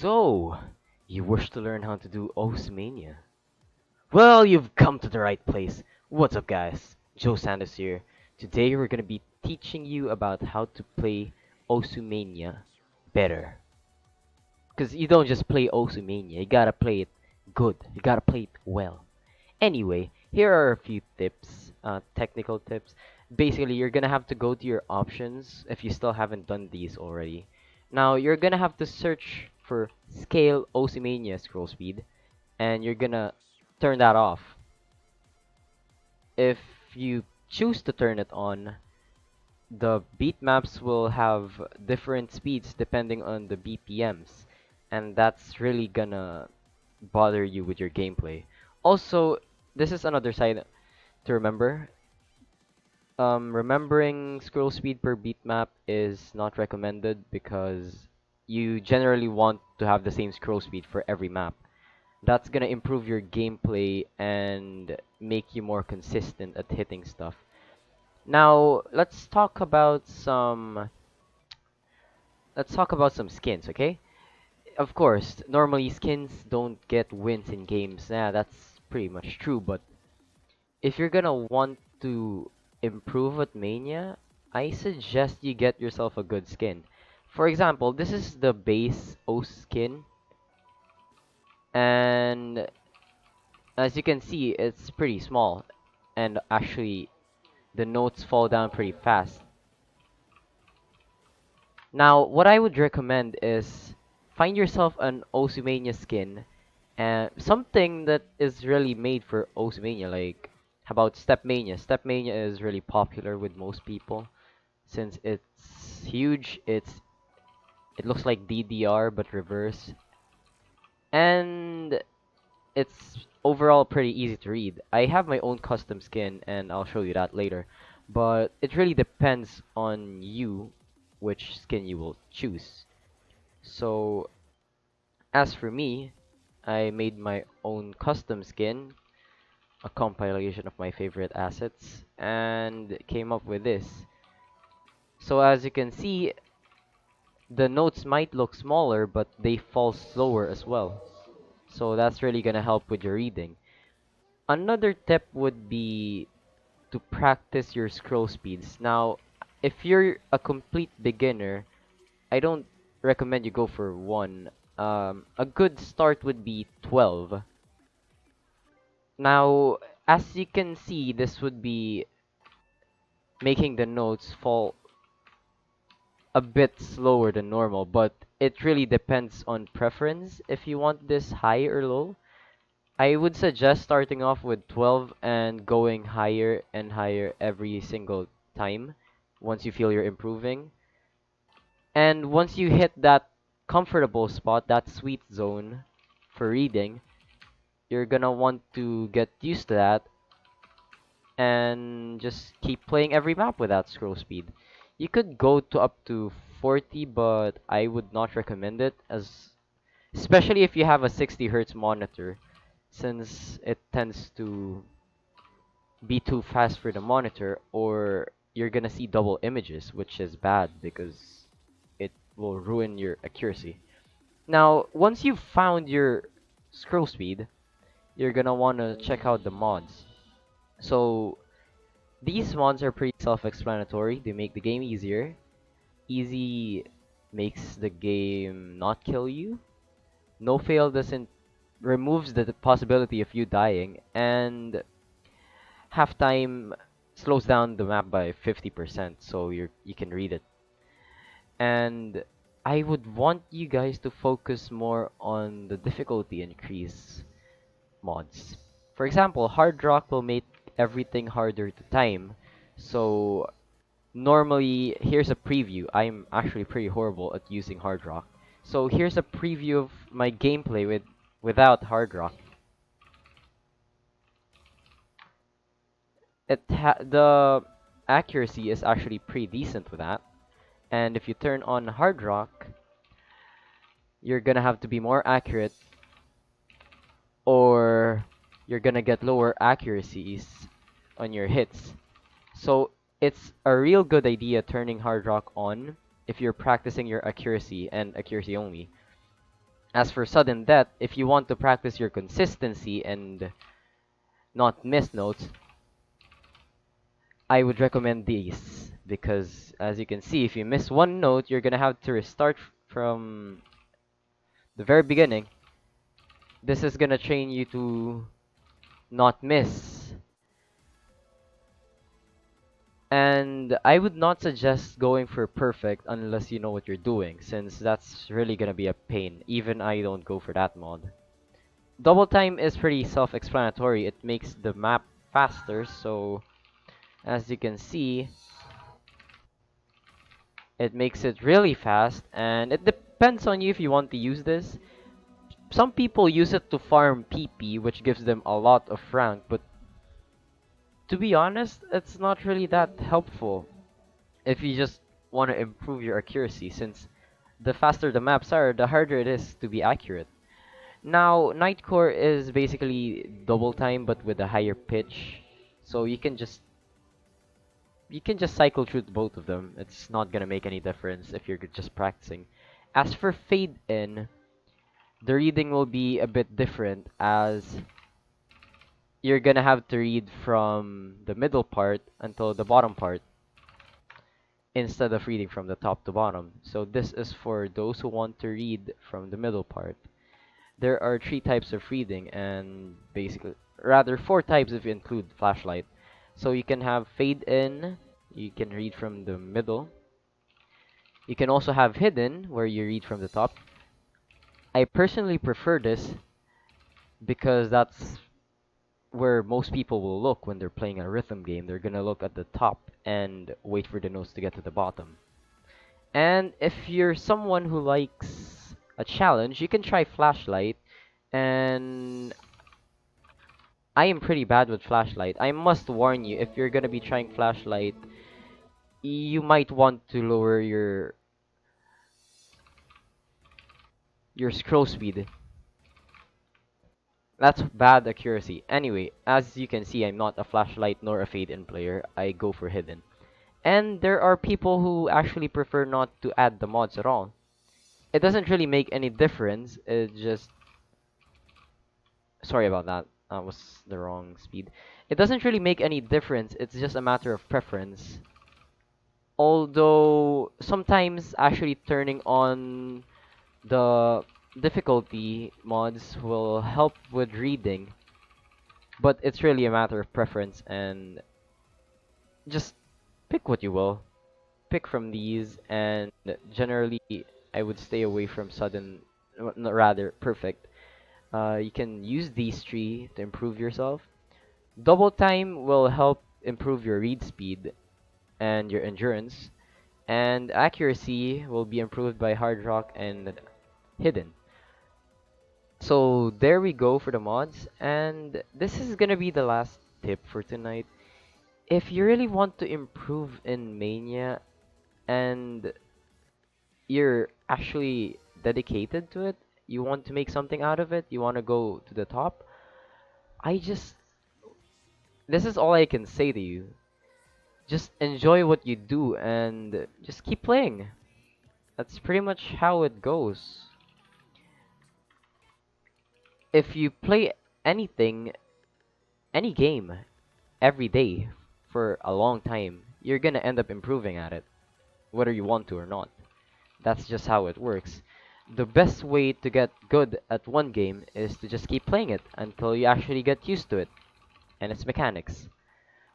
So, you wish to learn how to do Mania? Well, you've come to the right place. What's up, guys? Joe Santos here. Today we're gonna be teaching you about how to play Mania better. Cause you don't just play Mania, you gotta play it good. You gotta play it well. Anyway, here are a few tips, technical tips. Basically, you're gonna have to go to your options if you still haven't done these already. Now, you're gonna have to search for Scale Osimania Scroll Speed, and you're gonna turn that off. If you choose to turn it on, the beat maps will have different speeds depending on the BPMs, and that's really gonna bother you with your gameplay. Also, this is another side to remember. Remembering scroll speed per beat map is not recommended because you generally want to have the same scroll speed for every map. That's gonna improve your gameplay and make you more consistent at hitting stuff. Now, let's talk about some skins, okay? Of course, normally skins don't get wins in games. Yeah, that's pretty much true, but if you're gonna want to improve at Mania, I suggest you get yourself a good skin. For example, this is the base O skin, and as you can see, it's pretty small, and actually, the notes fall down pretty fast. Now, what I would recommend is find yourself an Osumania skin, and something that is really made for Osumania, like how about Stepmania? Stepmania is really popular with most people since it's huge. It looks like DDR but reverse, and it's overall pretty easy to read. I have my own custom skin, and I'll show you that later. But it really depends on you which skin you will choose. So, as for me, I made my own custom skin, a compilation of my favorite assets, and came up with this. So as you can see, the notes might look smaller, but they fall slower as well. So that's really gonna help with your reading. Another tip would be to practice your scroll speeds. Now, if you're a complete beginner, I don't recommend you go for one. A good start would be 12. Now, as you can see, this would be making the notes fall a bit slower than normal, but it really depends on preference if you want this high or low. I would suggest starting off with 12 and going higher and higher every single time once you feel you're improving. And once you hit that comfortable spot, that sweet zone for reading, you're gonna want to get used to that and just keep playing every map with that scroll speed. You could go to up to 40, but I would not recommend it, as especially if you have a 60 hertz monitor, since it tends to be too fast for the monitor, or you're gonna see double images, which is bad because it will ruin your accuracy. Now, once you've found your scroll speed, you're gonna wanna check out the mods. So these mods are pretty self-explanatory. They make the game easier. Easy makes the game not kill you. No fail doesn't removes the possibility of you dying, and half time slows down the map by 50% so you can read it. And I would want you guys to focus more on the difficulty increase mods. For example, hard rock will make everything harder to time. So normally, here's a preview. I'm actually pretty horrible at using hard rock. So here's a preview of my gameplay without hard rock. The accuracy is actually pretty decent with that. And if you turn on hard rock, you're gonna have to be more accurate, or you're gonna get lower accuracies on your hits. So it's a real good idea turning hard rock on if you're practicing your accuracy and accuracy only. As for sudden death, if you want to practice your consistency and not miss notes, I would recommend these because as you can see, if you miss one note, you're gonna have to restart from the very beginning. This is gonna train you to not miss. And I would not suggest going for perfect unless you know what you're doing, since that's really gonna be a pain. Even I don't go for that mod. Double time is pretty self-explanatory. It makes the map faster, so as you can see, it makes it really fast, and it depends on you if you want to use this. Some people use it to farm PP, which gives them a lot of rank, but to be honest, it's not really that helpful if you just want to improve your accuracy, since the faster the maps are, the harder it is to be accurate. Now, Nightcore is basically double time but with a higher pitch, so you can just cycle through both of them. It's not gonna make any difference if you're just practicing. As for Fade In, the reading will be a bit different as you're gonna have to read from the middle part until the bottom part instead of reading from the top to bottom. So this is for those who want to read from the middle part. There are three types of reading and basically rather four types if you include flashlight. So you can have fade in, you can read from the middle. You can also have hidden where you read from the top. I personally prefer this because that's where most people will look when they're playing a rhythm game. They're gonna look at the top and wait for the notes to get to the bottom. And if you're someone who likes a challenge, you can try flashlight. And I am pretty bad with flashlight. I must warn you, if you're gonna be trying flashlight, you might want to lower your scroll speed. That's bad accuracy. Anyway, as you can see, I'm not a flashlight nor a fade-in player. I go for hidden. And there are people who actually prefer not to add the mods at all. It doesn't really make any difference. It just... Sorry about that. That was the wrong speed. It doesn't really make any difference. It's just a matter of preference. Although, sometimes actually turning on the difficulty mods will help with reading, but it's really a matter of preference and just pick what you will. Pick from these, and generally I would stay away from sudden, no, rather perfect. You can use these three to improve yourself. Double time will help improve your read speed and your endurance, and accuracy will be improved by hard rock and hidden. So there we go for the mods, and this is gonna be the last tip for tonight. If you really want to improve in Mania and you're actually dedicated to it, you want to make something out of it, you want to go to the top, I just this is all I can say to you. Just enjoy what you do and just keep playing. That's pretty much how it goes. If you play anything, any game, every day for a long time, you're gonna end up improving at it, whether you want to or not. That's just how it works. The best way to get good at one game is to just keep playing it until you actually get used to it and its mechanics.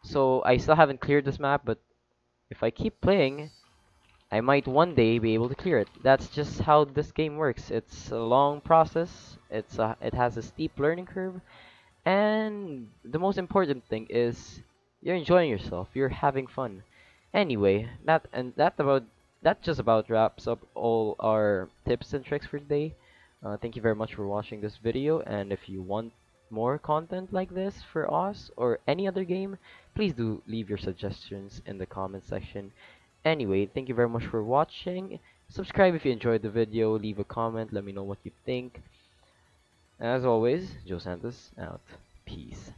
So I still haven't cleared this map, but if I keep playing, I might one day be able to clear it. That's just how this game works. It's a long process. It has a steep learning curve, and the most important thing is you're enjoying yourself. You're having fun. Anyway, that just about wraps up all our tips and tricks for today. Thank you very much for watching this video, and if you want more content like this for us or any other game, please do leave your suggestions in the comment section. Anyway, thank you very much for watching. Subscribe if you enjoyed the video, leave a comment, let me know what you think. As always, Joe Santos out. Peace.